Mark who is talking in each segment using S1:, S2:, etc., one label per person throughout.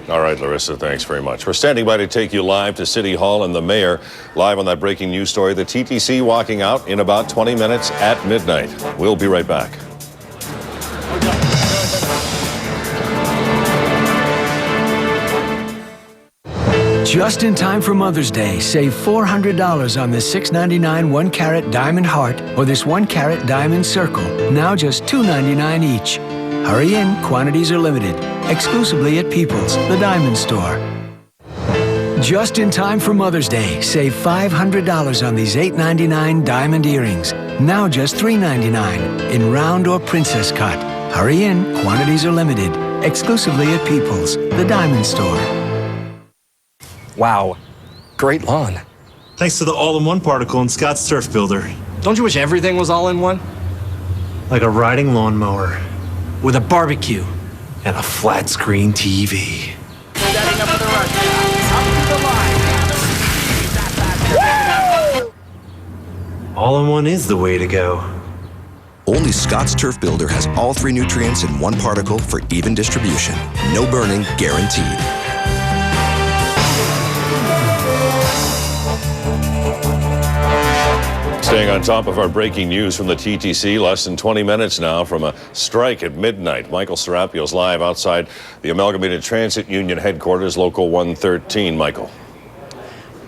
S1: All right, Larissa, thanks very much. We're standing by to take you live to City Hall and the mayor. Live on that breaking news story, the TTC walking out in about 20 minutes at midnight. We'll be right back.
S2: Just in time for Mother's Day, save $400 on this $6.99 1-carat diamond heart or this 1-carat diamond circle. Now just $2.99 each. Hurry in, quantities are limited. Exclusively at People's, the Diamond Store. Just in time for Mother's Day, save $500 on these $8.99 diamond earrings. Now just $3.99 in round or princess cut. Hurry in, quantities are limited. Exclusively at People's, the Diamond Store.
S3: Wow, great lawn.
S4: Thanks to the all-in-one particle in Scott's Turf Builder.
S3: Don't you wish everything was all-in-one?
S4: Like a riding lawnmower.
S3: With a barbecue and a flat-screen TV.
S5: Setting up for the rush. Up to the line.
S4: All-in-one is the way to go.
S6: Only Scott's Turf Builder has all 3 nutrients in one particle for even distribution. No burning guaranteed.
S1: Staying on top of our breaking news from the TTC, less than 20 minutes now from a strike at midnight. Michael Serapio's live outside the Amalgamated Transit Union headquarters, Local 113. Michael.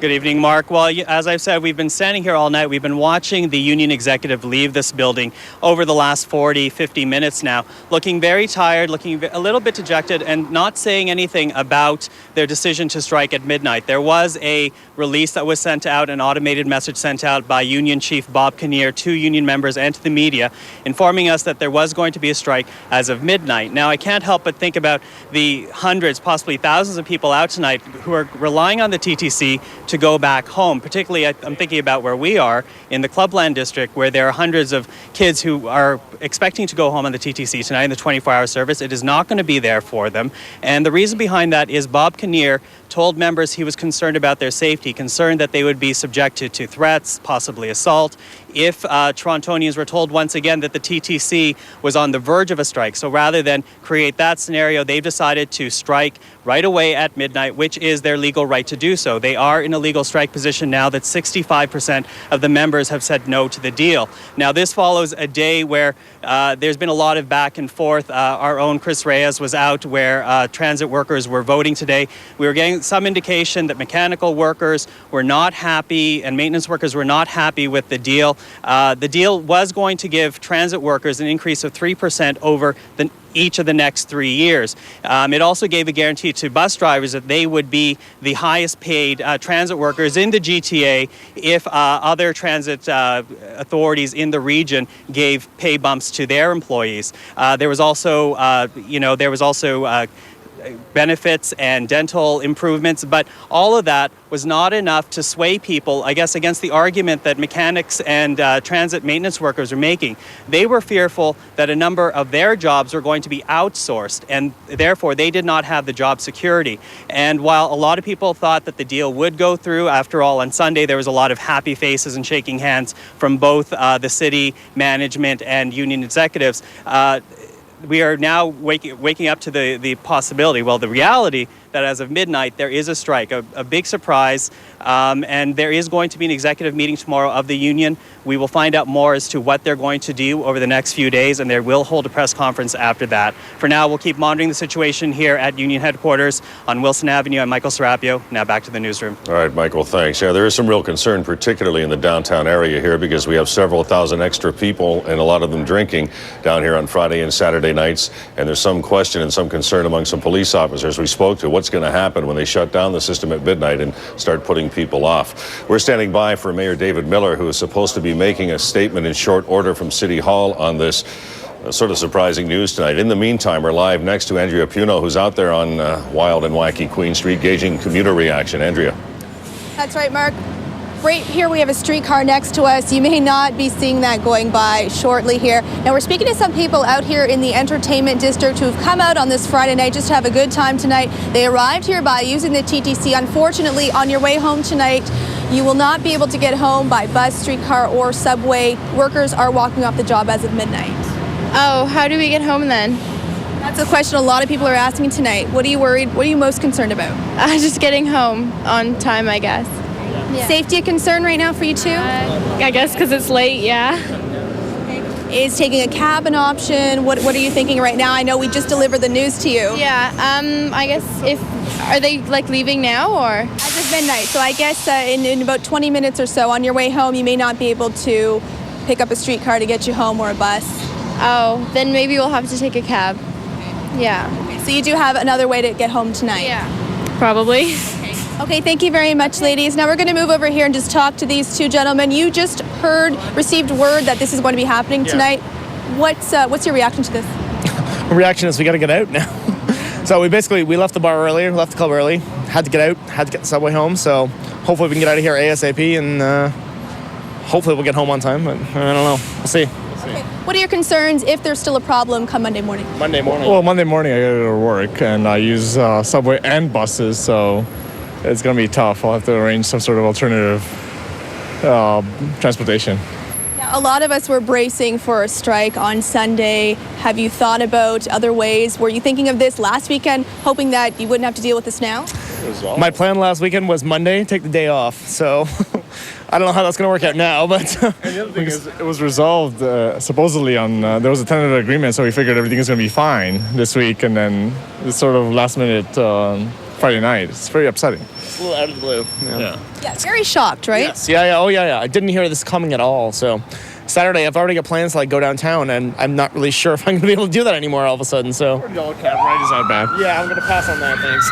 S7: Good evening, Mark. Well, as I've said, we've been standing here all night. We've been watching the union executive leave this building over the last 40, 50 minutes now, looking very tired, looking a little bit dejected, and not saying anything about their decision to strike at midnight. There was a release that was sent out, an automated message sent out by Union Chief Bob Kinnear to union members and to the media, informing us that there was going to be a strike as of midnight. Now, I can't help but think about the hundreds, possibly thousands of people out tonight who are relying on the TTC to go back home. Particularly, I'm thinking about where we are in the Clubland district, where there are hundreds of kids who are expecting to go home on the TTC tonight in the 24-hour service. It is not going to be there for them. And the reason behind that is Bob Kinnear told members he was concerned about their safety, concerned that they would be subjected to threats, possibly assault, if Torontonians were told once again that the TTC was on the verge of a strike. So rather than create that scenario, they've decided to strike right away at midnight, which is their legal right to do so. They are in a legal strike position now that 65% of the members have said no to the deal. Now, this follows a day where there's been a lot of back and forth. Our own Chris Reyes was out where transit workers were voting today. We were getting some indication that mechanical workers were not happy and maintenance workers were not happy with the deal. The deal was going to give transit workers an increase of 3% over each of the next 3 years. It also gave a guarantee to bus drivers that they would be the highest paid transit workers in the GTA if other transit authorities in the region gave pay bumps to their employees. There was also, benefits and dental improvements, but all of that was not enough to sway people, I guess, against the argument that mechanics and transit maintenance workers are making. They were fearful that a number of their jobs were going to be outsourced, and therefore they did not have the job security. And while a lot of people thought that the deal would go through, after all, on Sunday there was a lot of happy faces and shaking hands from both the city management and union executives. We are now waking up to the possibility, well, the reality, that as of midnight there is a strike, a big surprise, and there is going to be an executive meeting tomorrow of the union. We will find out more as to what they're going to do over the next few days, and they will hold a press conference after that. For now, we'll keep monitoring the situation here at Union Headquarters on Wilson Avenue. I'm Michael Serapio. Now back to the newsroom.
S1: All right, Michael, thanks. Yeah, there is some real concern, particularly in the downtown area here, because we have several thousand extra people, and a lot of them drinking down here on Friday and Saturday nights, and there's some question and some concern among some police officers we spoke to. What's going to happen when they shut down the system at midnight and start putting people off? We're standing by for Mayor David Miller, who is supposed to be making a statement in short order from City Hall on this sort of surprising news tonight. In the meantime, we're live next to Andrea Puno, who's out there on wild and wacky Queen Street, gauging commuter reaction. Andrea.
S8: That's right, Mark. Right here we have a streetcar next to us. You may not be seeing that going by shortly here. Now we're speaking to some people out here in the entertainment district who've come out on this Friday night just to have a good time tonight. They arrived here by using the TTC. Unfortunately, on your way home tonight, you will not be able to get home by bus, streetcar, or subway. Workers are walking off the job as of midnight.
S9: Oh, how do we get home then?
S8: That's a question a lot of people are asking tonight. What are you most concerned about?
S9: Just getting home on time, I guess. Yeah.
S8: Safety a concern right now for you too?
S9: I guess because it's late, yeah.
S8: Is taking a cab an option? What are you thinking right now? I know we just delivered the news to you.
S9: Yeah, I guess are they like leaving now or?
S8: As of midnight, so I guess in about 20 minutes or so on your way home, you may not be able to pick up a streetcar to get you home or a bus.
S9: Oh, then maybe we'll have to take a cab. Yeah.
S8: So you do have another way to get home tonight?
S9: Yeah. Probably.
S8: Okay, thank you very much, ladies. Now we're going to move over here and just talk to these two gentlemen. You just received word that this is going to be happening tonight. What's your reaction to this?
S10: Reaction is we got to get out now. So we left the bar earlier, left the club early, had to get out, had to get the subway home. So hopefully we can get out of here ASAP and hopefully we'll get home on time. But I don't know. We'll see.
S8: Okay. What are your concerns if there's still a problem come Monday morning?
S10: Monday morning.
S11: Well, Monday morning I gotta go to work and I use subway and buses, so it's gonna be tough. I'll have to arrange some sort of alternative transportation.
S8: Now, a lot of us were bracing for a strike on Sunday. Have you thought about other ways? Were you thinking of this last weekend, hoping that you wouldn't have to deal with this now?
S10: My plan last weekend was Monday, take the day off. So I don't know how that's going to work out now, but
S11: And the other thing is, it was resolved supposedly on, there was a tentative agreement, so we figured everything is going to be fine this week, and then this sort of last minute Friday night. It's very upsetting.
S10: it's a little out of the blue.
S11: Yeah.
S8: Yeah, very shocked, right?
S10: Yes. Yeah. Oh, yeah. I didn't hear this coming at all. So Saturday, I've already got plans to like go downtown, and I'm not really sure if I'm going to be able to do that anymore all of a sudden. So
S11: Cab ride is not bad.
S10: yeah, I'm going to pass on that. Thanks.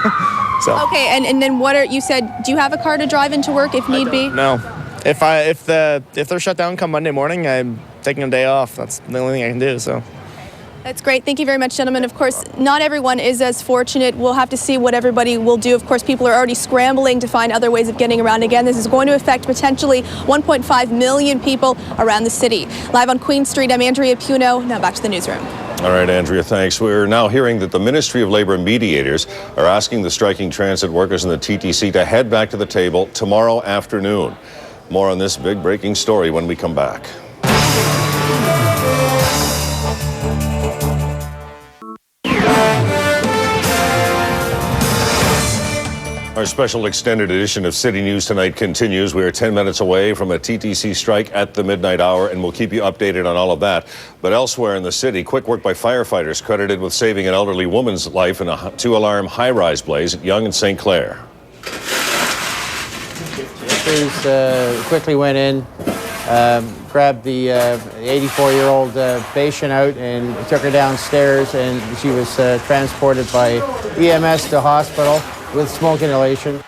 S10: So
S8: Okay, and then you said, do you have a car to drive into work if need be?
S10: no, if they're shut down come Monday morning, I'm taking a day off. That's the only thing I can do. So.
S8: That's great. Thank you very much, gentlemen. Of course, not everyone is as fortunate. We'll have to see what everybody will do. Of course, people are already scrambling to find other ways of getting around. Again, this is going to affect potentially 1.5 million people around the city. Live on Queen Street, I'm Andrea Puno. Now back to the newsroom.
S1: All right, Andrea, thanks. We're now hearing that the Ministry of Labor mediators are asking the striking transit workers in the TTC to head back to the table tomorrow afternoon. More on this big breaking story when we come back. Our special extended edition of City News Tonight continues. We are 10 minutes away from a TTC strike at the midnight hour, and we'll keep you updated on all of that. But elsewhere in the city, quick work by firefighters credited with saving an elderly woman's life in a two-alarm high-rise blaze at Yonge and St. Clair.
S12: Crews quickly went in, grabbed the 84-year-old patient out and took her downstairs, and she was transported by EMS to hospital with smoke inhalation.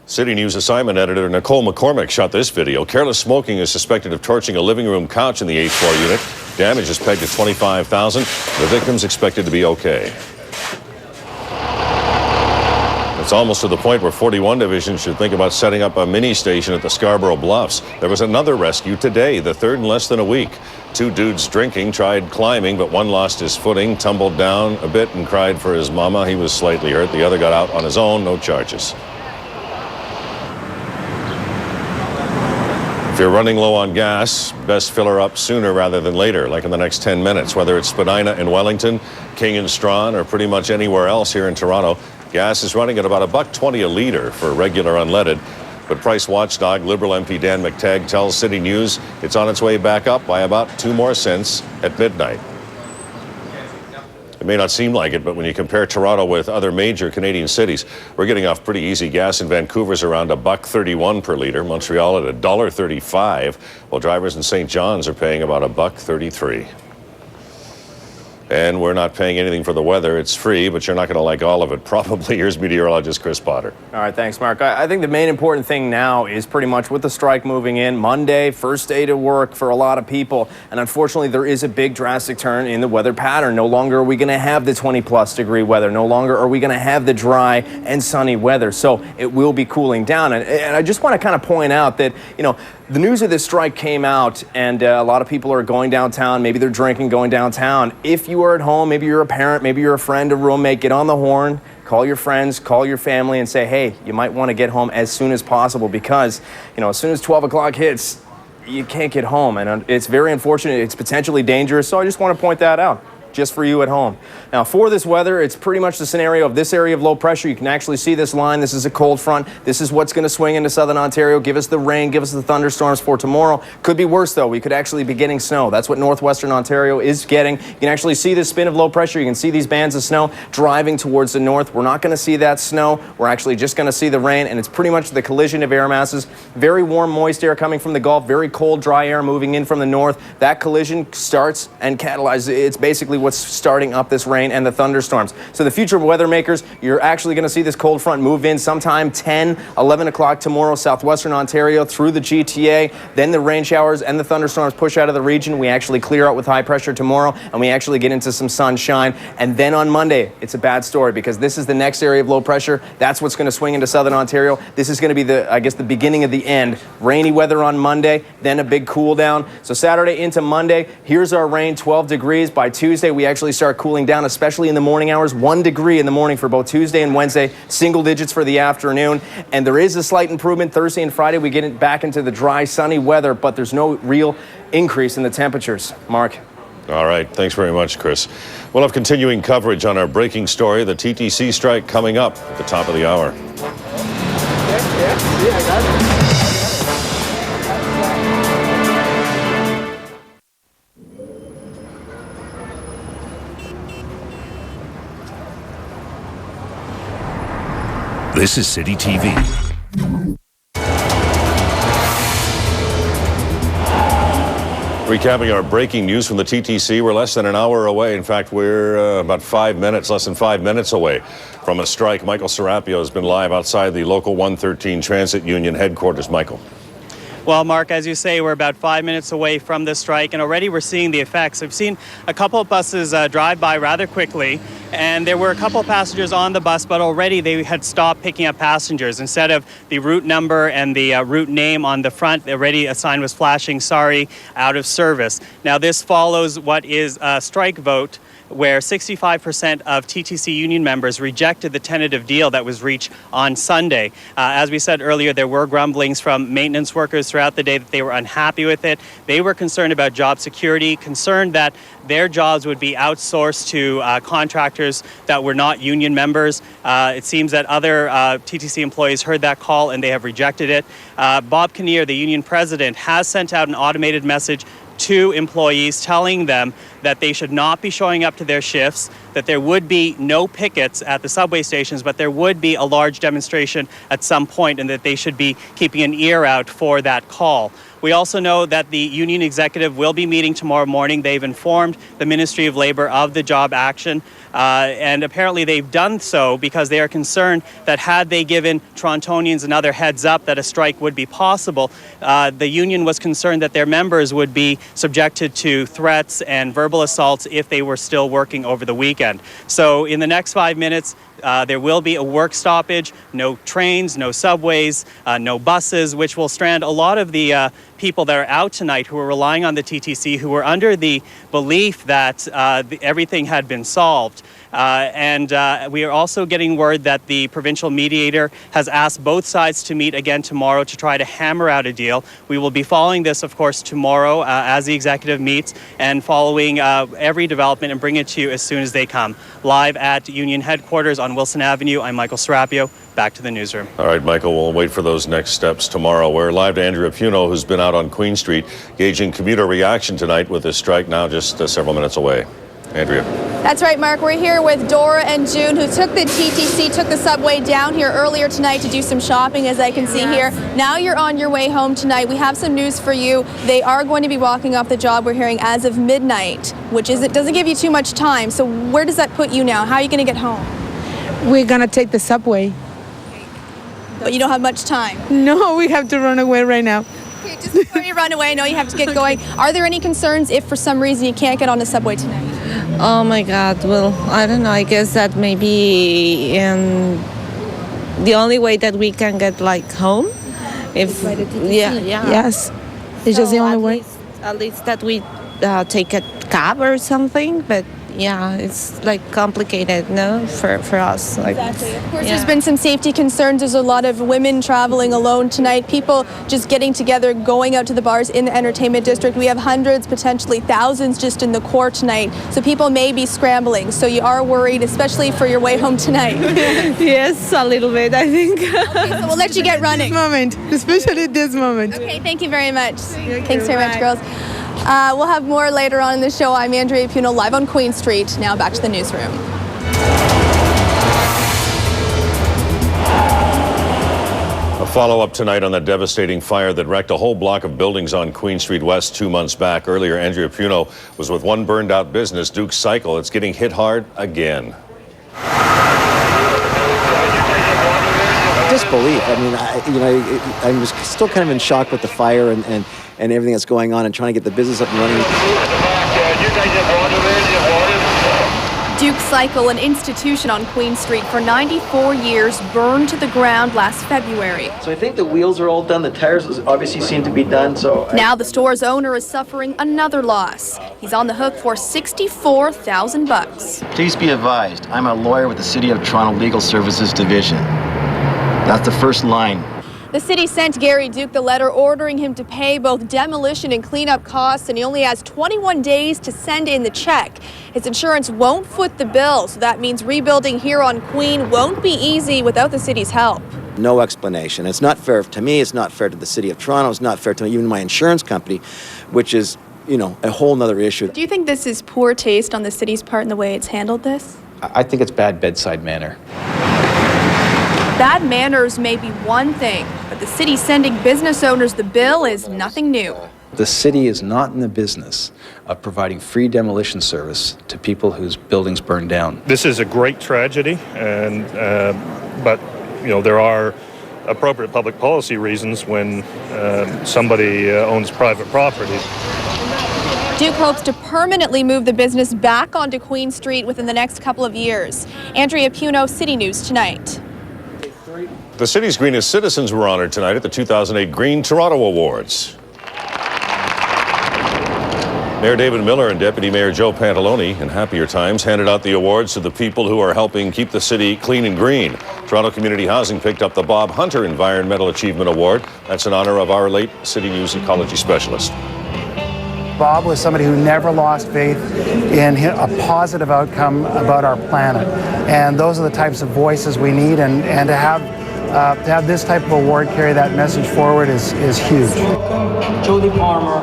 S1: City News assignment editor Nicole McCormick shot this video. Careless smoking is suspected of torching a living room couch in the 8th floor unit. Damage is pegged at $25,000. The victim's expected to be okay. It's almost to the point where 41 Division should think about setting up a mini station at the Scarborough Bluffs. There was another rescue today, the third in less than a week. Two dudes drinking tried climbing, but one lost his footing, tumbled down a bit and cried for his mama. He was slightly hurt. The other got out on his own, no charges. If you're running low on gas, best fill her up sooner rather than later, like in the next 10 minutes. Whether it's Spadina in Wellington, King and Strawn, or pretty much anywhere else here in Toronto, gas is running at about $1.20 a litre for regular unleaded. But price watchdog Liberal MP Dan McTagg tells City News it's on its way back up by about 2 more cents at midnight. It may not seem like it, but when you compare Toronto with other major Canadian cities, we're getting off pretty easy. Gas in Vancouver's around $1.31 per litre, Montreal at $1.35, while drivers in St. John's are paying about $1.33. And we're not paying anything for the weather. It's free, but you're not going to like all of it. Probably. Here's meteorologist Chris Potter.
S13: All right, thanks, Mark. I think the main important thing now is pretty much with the strike moving in, Monday, first day to work for a lot of people. And unfortunately, there is a big drastic turn in the weather pattern. No longer are we going to have the 20-plus degree weather. No longer are we going to have the dry and sunny weather. So it will be cooling down. And I just want to kind of point out that, you know, the news of this strike came out, and a lot of people are going downtown. Maybe they're drinking, going downtown. If you are at home, maybe you're a parent, maybe you're a friend, a roommate, get on the horn, call your friends, call your family, and say, hey, you might want to get home as soon as possible because, you know, as soon as 12 o'clock hits, you can't get home. And it's very unfortunate. It's potentially dangerous. So I just want to point that out. just for you at home. Now, for this weather, it's pretty much the scenario of this area of low pressure. You can actually see this line. This is a cold front. This is what's going to swing into southern Ontario, give us the rain, give us the thunderstorms for tomorrow. Could be worse, though. We could actually be getting snow. That's what northwestern Ontario is getting. You can actually see this spin of low pressure. You can see these bands of snow driving towards the north. We're not going to see that snow. We're actually just going to see the rain, and it's pretty much the collision of air masses. Very warm, moist air coming from the Gulf, very cold, dry air moving in from the north. That collision starts and catalyzes. It's basically what's starting up this rain and the thunderstorms. So the future weather makers, you're actually going to see this cold front move in sometime 10, 11 o'clock tomorrow, southwestern Ontario through the GTA. Then the rain showers and the thunderstorms push out of the region. We actually clear out with high pressure tomorrow, and we actually get into some sunshine. And then on Monday, it's a bad story because this is the next area of low pressure. That's what's going to swing into southern Ontario. This is going to be the beginning of the end. Rainy weather on Monday, then a big cool down. So Saturday into Monday, here's our rain, 12 degrees. By Tuesday, we actually start cooling down, especially in the morning hours. 1 degree in the morning for both Tuesday and Wednesday, single digits for the afternoon. And there is a slight improvement Thursday and Friday. We get back into the dry, sunny weather, but there's no real increase in the temperatures. Mark.
S1: All right. Thanks very much, Chris. We'll have continuing coverage on our breaking story, the TTC strike, coming up at the top of the hour.
S14: This is CityTV.
S1: Recapping our breaking news from the TTC, we're less than an hour away. In fact, we're about 5 minutes, less than 5 minutes away from a strike. Michael Serapio has been live outside the Local 113 Transit Union headquarters. Michael.
S7: Well, Mark, as you say, we're about 5 minutes away from the strike, and already we're seeing the effects. We've seen a couple of buses drive by rather quickly, and there were a couple of passengers on the bus, but already they had stopped picking up passengers. Instead of the route number and the route name on the front, already a sign was flashing, sorry, out of service. Now, this follows what is a strike vote where 65% of TTC union members rejected the tentative deal that was reached on Sunday. As we said earlier, there were grumblings from maintenance workers throughout the day that they were unhappy with it. They were concerned about job security, concerned that their jobs would be outsourced to contractors that were not union members. It seems that other TTC employees heard that call and they have rejected it. Bob Kinnear, the union president, has sent out an automated message to employees telling them that they should not be showing up to their shifts, that there would be no pickets at the subway stations, but there would be a large demonstration at some point, and that they should be keeping an ear out for that call. We also know that the union executive will be meeting tomorrow morning. They've informed the Ministry of Labour of the job action, and apparently they've done so because they are concerned that had they given Torontonians another heads up that a strike would be possible, the union was concerned that their members would be subjected to threats and verbal assaults if they were still working over the weekend. So in the next 5 minutes, there will be a work stoppage, no trains, no subways, no buses, which will strand a lot of the people that are out tonight who are relying on the TTC, who were under the belief that everything had been solved. And we are also getting word that the provincial mediator has asked both sides to meet again tomorrow to try to hammer out a deal. We will be following this, of course, tomorrow as the executive meets, and following every development and bring it to you as soon as they come. Live at Union headquarters on Wilson Avenue, I'm Michael Serapio. Back to the newsroom.
S1: All right, Michael, we'll wait for those next steps tomorrow. We're live to Andrea Puno, who's been out on Queen Street, gauging commuter reaction tonight with this strike now just several minutes away. Andrea.
S8: That's right, Mark. We're here with Dora and June, who took the TTC, took the subway down here earlier tonight to do some shopping, as I can see here. Now you're on your way home tonight. We have some news for you. They are going to be walking off the job, we're hearing, as of midnight, which is, it doesn't give you too much time. So where does that put you now? How are you going to get home?
S15: We're going to take the subway.
S8: But you don't have much time.
S15: No, we have to run away right now.
S8: Okay, just before you run away, I know you have to get going. Are there any concerns if for some reason you can't get on the subway tonight?
S16: Oh my God, well, I don't know. I guess that maybe the only way that we can get like home, if
S15: Yes, it's just the only way.
S16: At least that we take a cab or something, but yeah, it's like complicated, no, for us. Like,
S8: Exactly. Of course, there's been some safety concerns. There's a lot of women traveling alone tonight, people just getting together, going out to the bars in the entertainment district. We have hundreds, potentially thousands just in the core tonight. So people may be scrambling. So you are worried, especially for your way home tonight.
S16: Yes, a little bit, I think.
S8: Okay, so we'll let you get running.
S15: Especially at this moment.
S8: Okay, thank you very much. Thanks very much, girls. We'll have more later on in the show. I'm Andrea Puno, live on Queen Street. Now back to the newsroom.
S1: A follow-up tonight on that devastating fire that wrecked a whole block of buildings on Queen Street West 2 months back. Earlier, Andrea Puno was with one burned-out business, Duke Cycle. It's getting hit hard again.
S17: Disbelief. I mean, I'm just still kind of in shock with the fire and everything that's going on and trying to get the business up and running.
S8: Duke Cycle, an institution on Queen Street for 94 years, burned to the ground last February.
S18: So I think the wheels are all done. The tires obviously seem to be done. So
S8: Now the store's owner is suffering another loss. He's on the hook for $64,000.
S18: Please be advised, I'm a lawyer with the City of Toronto Legal Services Division. That's the first line.
S8: The city sent Gary Duke the letter ordering him to pay both demolition and cleanup costs, and he only has 21 days to send in the check. His insurance won't foot the bill, so that means rebuilding here on Queen won't be easy without the city's help.
S17: No explanation. It's not fair to me. It's not fair to the City of Toronto. It's not fair to even my insurance company, which is, a whole nother issue.
S8: Do you think this is poor taste on the city's part in the way it's handled this?
S19: I think it's bad bedside manner.
S8: Bad manners may be one thing, but the city sending business owners the bill is nothing new.
S19: The city is not in the business of providing free demolition service to people whose buildings burn down.
S20: This is a great tragedy, but there are appropriate public policy reasons when somebody owns private property.
S8: Duke hopes to permanently move the business back onto Queen Street within the next couple of years. Andrea Puno, City News Tonight.
S1: The city's greenest citizens were honored tonight at the 2008 Green Toronto Awards. Mayor David Miller and Deputy Mayor Joe Pantalone, in happier times, handed out the awards to the people who are helping keep the city clean and green. Toronto Community Housing picked up the Bob Hunter Environmental Achievement Award. That's in honor of our late City News ecology specialist.
S21: Bob was somebody who never lost faith in a positive outcome about our planet. And those are the types of voices we need, and to have this type of award carry that message forward is huge.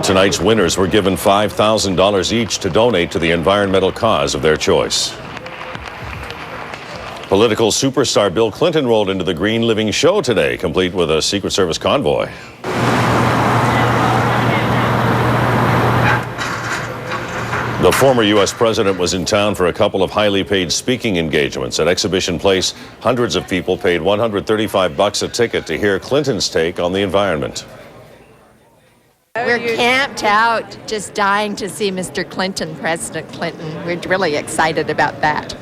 S1: Tonight's winners were given $5,000 each to donate to the environmental cause of their choice. Political superstar Bill Clinton rolled into the Green Living Show today, complete with a Secret Service convoy. The former U.S. president was in town for a couple of highly paid speaking engagements. At Exhibition Place, hundreds of people paid $135 a ticket to hear Clinton's take on the environment.
S22: We're camped out, just dying to see Mr. Clinton, President Clinton. We're really excited about that.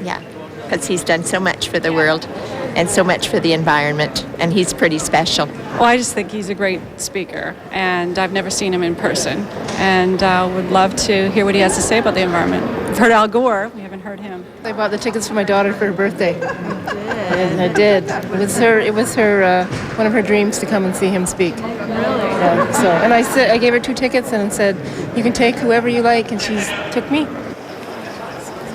S22: Yeah, because he's done so much for the world and so much for the environment, and he's pretty special.
S23: Well, I just think he's a great speaker, and I've never seen him in person, and would love to hear what he has to say about the environment. We've heard Al Gore, we haven't heard him.
S24: I bought the tickets for my daughter for her birthday. And I did. It was her one of her dreams to come and see him speak. Really? Yeah, and I gave her 2 tickets and said, you can take whoever you like, and she took me.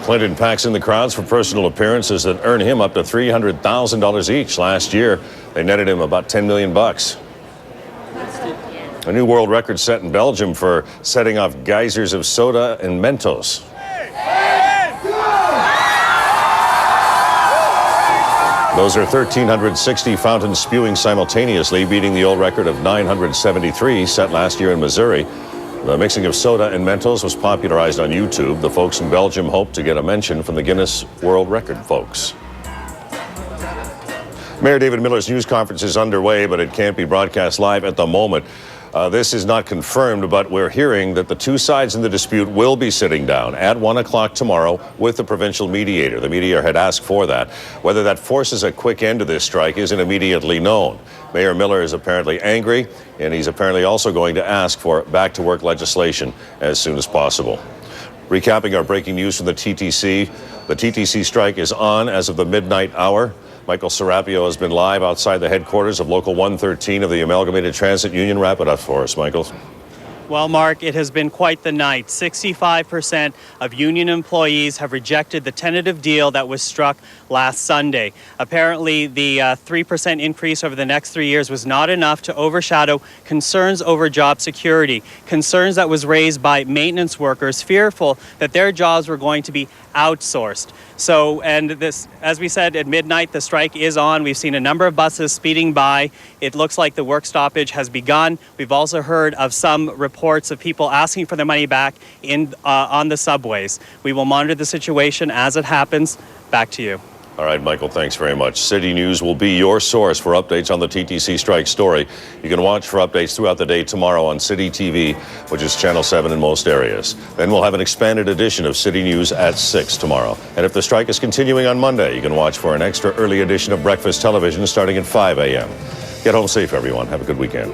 S1: Clinton packs in the crowds for personal appearances that earn him up to $300,000 each. Last year, they netted him about $10 million. A new world record set in Belgium for setting off geysers of soda and Mentos. Those are 1,360 fountains spewing simultaneously, beating the old record of 973 set last year in Missouri. The mixing of soda and Mentos was popularized on YouTube. The folks in Belgium hope to get a mention from the Guinness World Record folks. Mayor David Miller's news conference is underway, but it can't be broadcast live at the moment. This is not confirmed, but we're hearing that the two sides in the dispute will be sitting down at 1 o'clock tomorrow with the provincial mediator. The mediator had asked for that. Whether that forces a quick end to this strike isn't immediately known. Mayor Miller is apparently angry, and he's apparently also going to ask for back-to-work legislation as soon as possible. Recapping our breaking news from the TTC. The TTC strike is on as of the midnight hour. Michael Serapio has been live outside the headquarters of Local 113 of the Amalgamated Transit Union. Wrap it up for us, Michael.
S7: Well, Mark, it has been quite the night. 65% of union employees have rejected the tentative deal that was struck last Sunday. Apparently, the 3% increase over the next 3 years was not enough to overshadow concerns over job security, concerns that was raised by maintenance workers fearful that their jobs were going to be outsourced. So, and this, as we said, at midnight, the strike is on. We've seen a number of buses speeding by. It looks like the work stoppage has begun. We've also heard of some reports of people asking for their money back on the subways. We will monitor the situation as it happens. Back to you.
S1: All right, Michael, thanks very much. City News will be your source for updates on the TTC strike story. You can watch for updates throughout the day tomorrow on CityTV, which is Channel 7 in most areas. Then we'll have an expanded edition of City News at 6 tomorrow. And if the strike is continuing on Monday, you can watch for an extra early edition of Breakfast Television starting at 5 a.m. Get home safe, everyone. Have a good weekend.